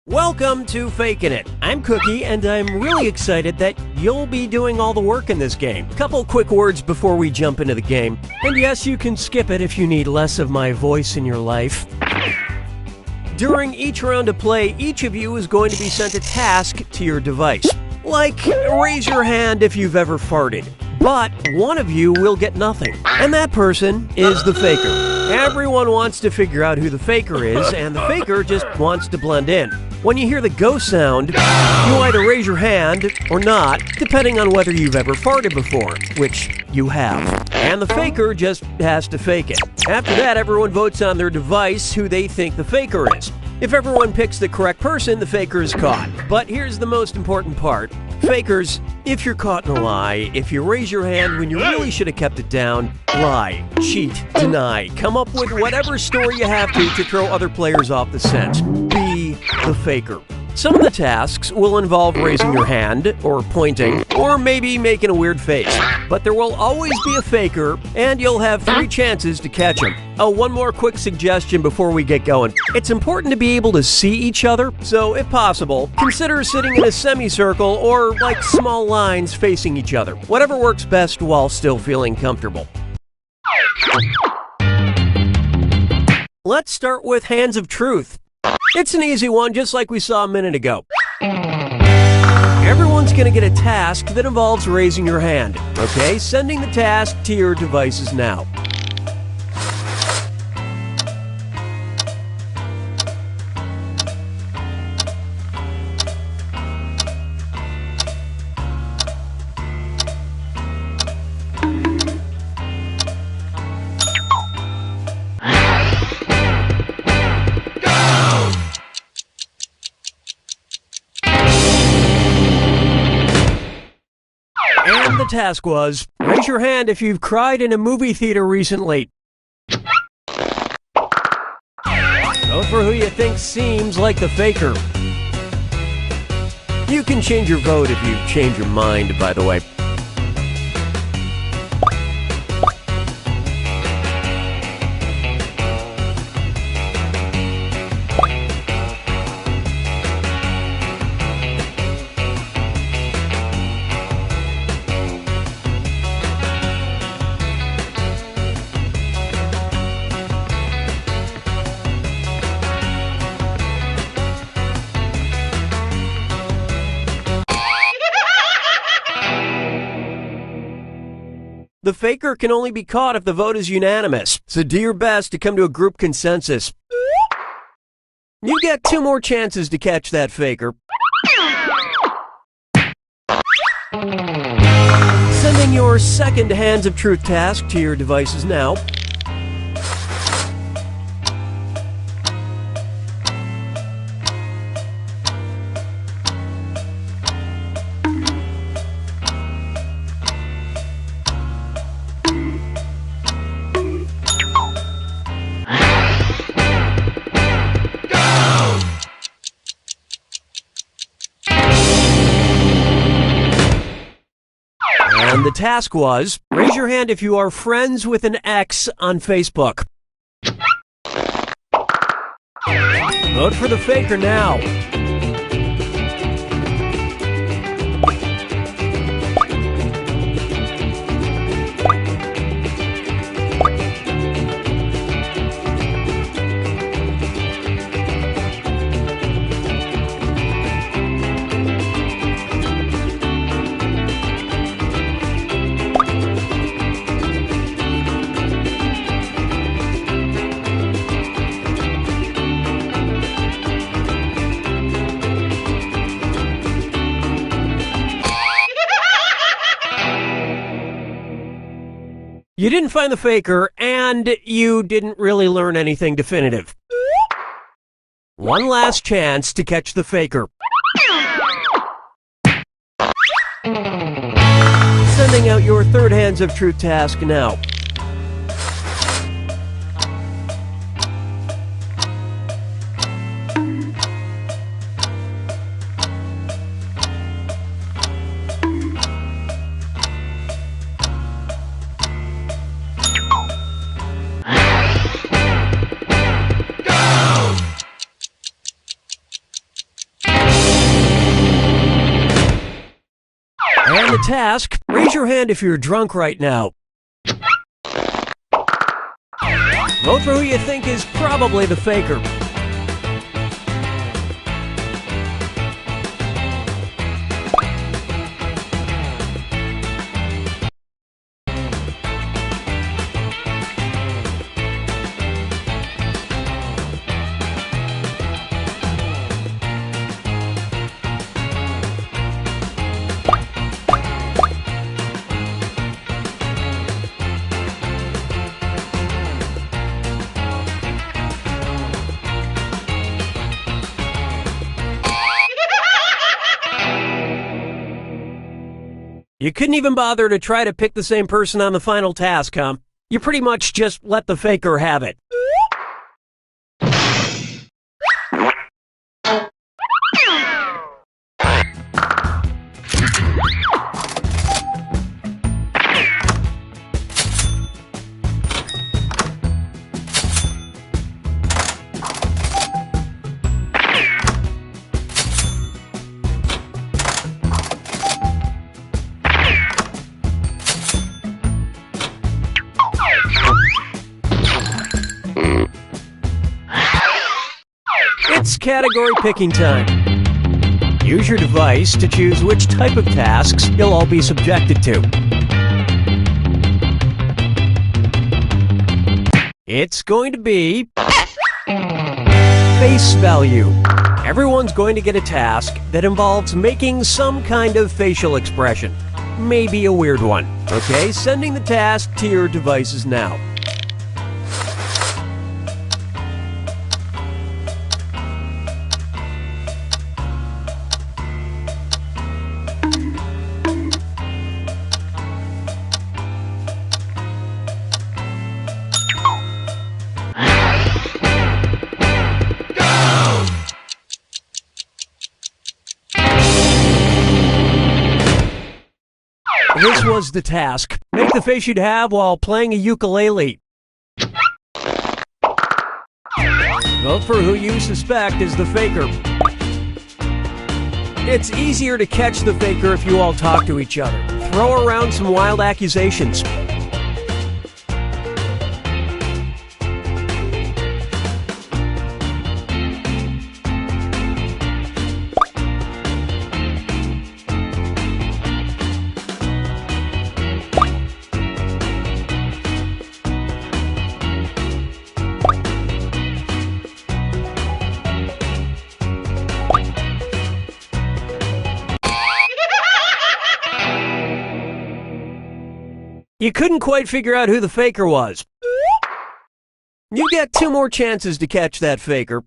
Welcome to Fakin' It. I'm Cookie, and I'm really excited that you'll be doing all the work in this game. Couple quick words before we jump into the game. And yes, you can skip it if you need less of my voice in your life. During each round of play, each of you is going to be sent a task to your device. Like, raise your hand if you've ever farted. But one of you will get nothing. And that person is the faker. Everyone wants to figure out who the faker is, and the faker just wants to blend in. When you hear the go sound, you either raise your hand or not, depending on whether you've ever farted before, which you have. And the faker just has to fake it. After that, everyone votes on their device who they think the faker is. If everyone picks the correct person, the faker is caught. But here's the most important part. Fakers, if you're caught in a lie, if you raise your hand when you really should have kept it down, lie, cheat, deny, come up with whatever story you have to throw other players off the scent. Be the faker. Some of the tasks will involve raising your hand, or pointing, or maybe making a weird face. But there will always be a faker, and you'll have 3 chances to catch him. Oh, one more quick suggestion before we get going. It's important to be able to see each other, so if possible, consider sitting in a semicircle or like small lines facing each other. Whatever works best while still feeling comfortable. Let's start with Hands of Truth. It's an easy one, just like we saw a minute ago. Everyone's going to get a task that involves raising your hand, okay? Sending the task to your devices now. And the task was, raise your hand if you've cried in a movie theater recently. Vote for who you think seems like the faker. You can change your vote if you change your mind, by the way. The faker can only be caught if the vote is unanimous, so do your best to come to a group consensus. You get 2 more chances to catch that faker. Sending your second Hands of Truth task to your devices now. And the task was, raise your hand if you are friends with an ex on Facebook. Vote for the faker now. You didn't find the faker, and you didn't really learn anything definitive. One last chance to catch the faker. Sending out your third Hands of Truth task now. On the task, raise your hand if you're drunk right now. Vote for who you think is probably the faker. You couldn't even bother to try to pick the same person on the final task, huh? You pretty much just let the faker have it. It's category picking time. Use your device to choose which type of tasks you'll all be subjected to. It's going to be face value. Everyone's going to get a task that involves making some kind of facial expression. Maybe a weird one. Okay, sending the task to your devices now. This was the task. Make the face you'd have while playing a ukulele. Vote for who you suspect is the faker. It's easier to catch the faker if you all talk to each other. Throw around some wild accusations. You couldn't quite figure out who the faker was. You get 2 more chances to catch that faker.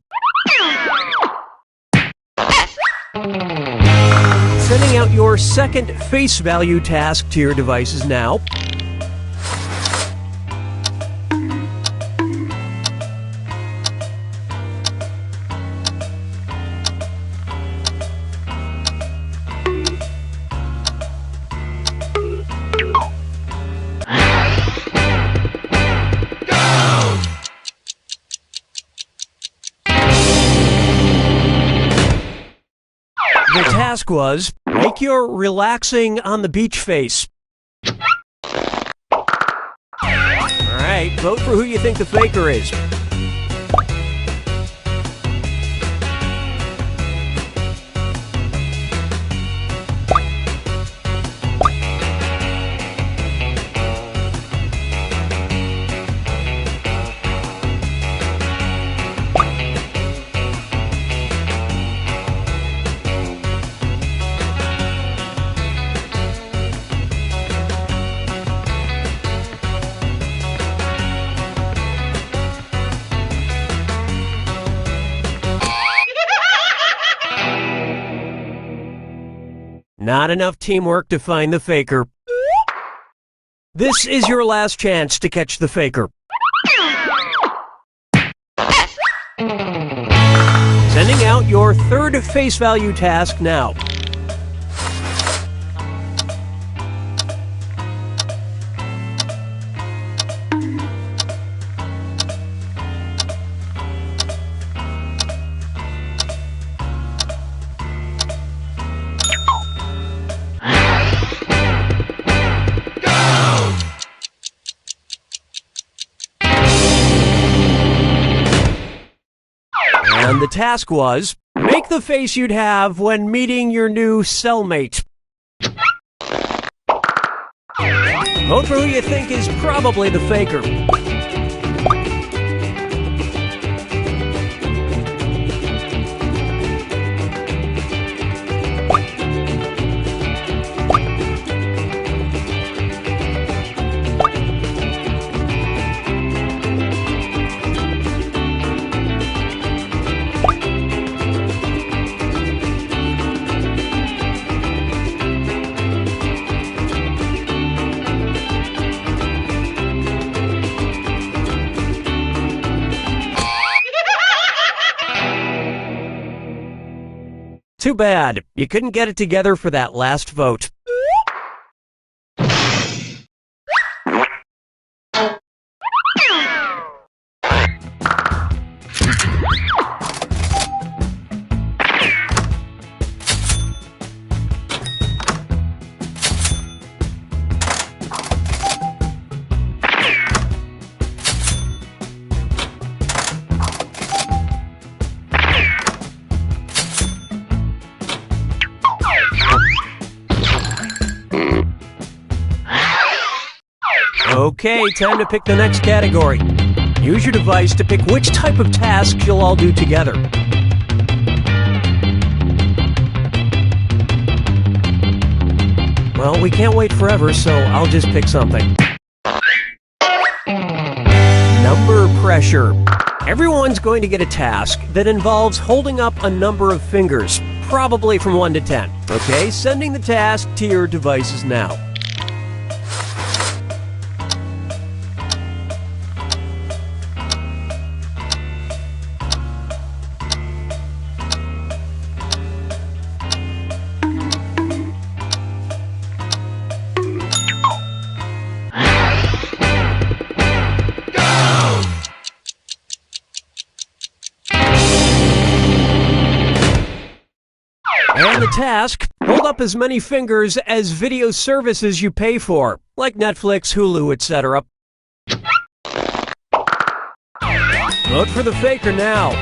Sending out your second face value task to your devices now. The task was, make your relaxing on the beach face. Alright, vote for who you think the faker is. Not enough teamwork to find the faker. This is your last chance to catch the faker. Sending out your third face value task now. And the task was, make the face you'd have when meeting your new cellmate. Vote for who you think is probably the faker. Too bad. You couldn't get it together for that last vote. Okay, time to pick the next category. Use your device to pick which type of tasks you'll all do together. Well, we can't wait forever, so I'll just pick something. Number pressure. Everyone's going to get a task that involves holding up a number of fingers, probably from 1 to 10. Okay, sending the task to your devices now. And the task, hold up as many fingers as video services you pay for, like Netflix, Hulu, etc. Vote for the faker now.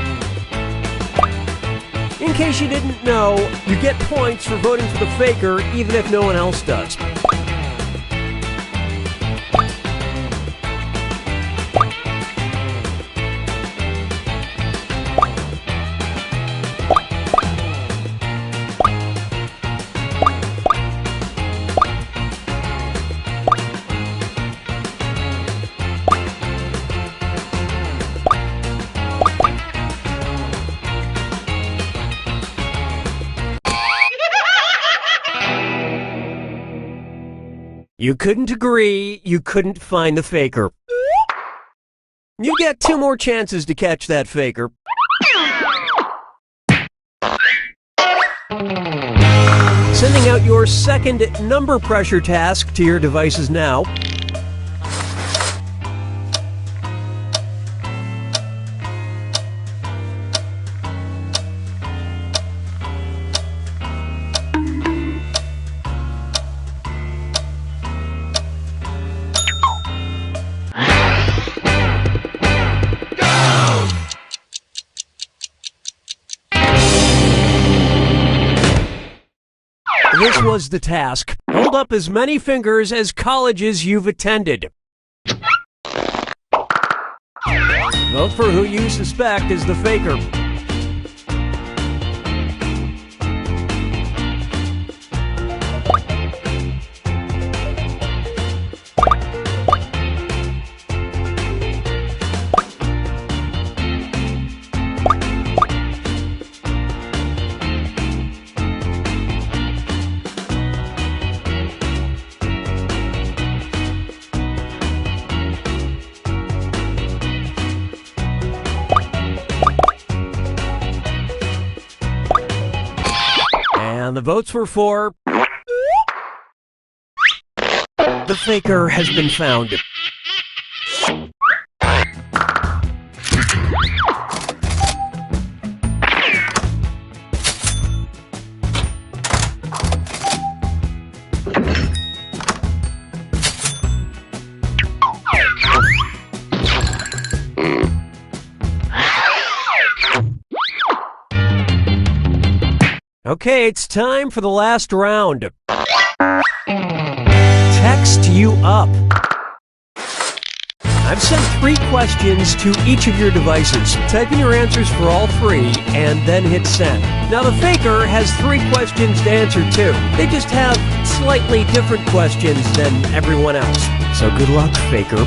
In case you didn't know, you get points for voting for the faker even if no one else does. You couldn't agree, you couldn't find the faker. You get 2 more chances to catch that faker. Sending out your second number pressure task to your devices now. This was the task. Hold up as many fingers as colleges you've attended. Vote for who you suspect is the faker. And the votes were for... The faker has been found. Okay, it's time for the last round. Text you up. I've sent 3 questions to each of your devices. Type in your answers for all 3 and then hit send. Now the faker has 3 questions to answer too. They just have slightly different questions than everyone else. So good luck, faker.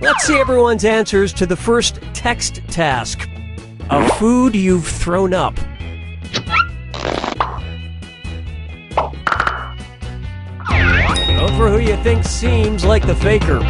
Let's see everyone's answers to the first text task. A food you've thrown up. Vote for who you think seems like the faker.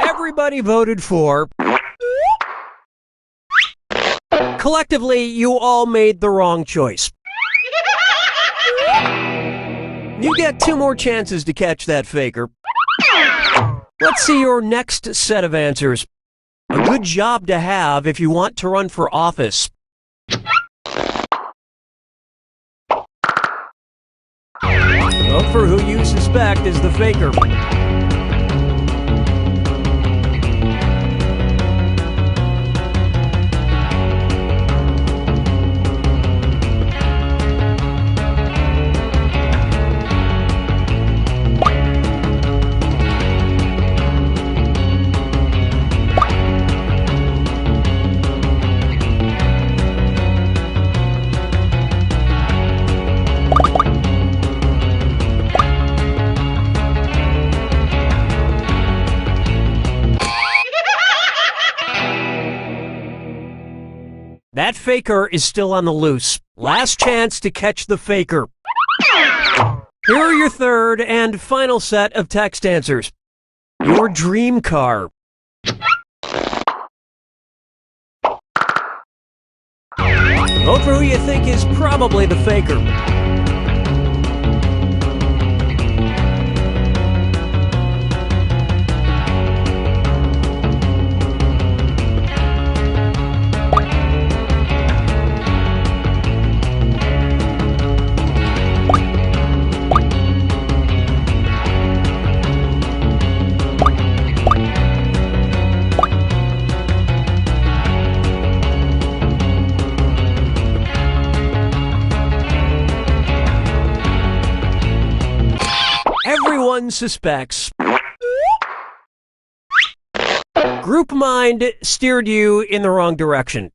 Everybody voted for. Collectively, you all made the wrong choice. You get 2 more chances to catch that faker. Let's see your next set of answers. A good job to have if you want to run for office. Vote for who you suspect is the faker. That faker is still on the loose. Last chance to catch the faker. Here are your third and final set of text answers. Your dream car. Vote for who you think is probably the faker. Everyone suspects. Group mind steered you in the wrong direction.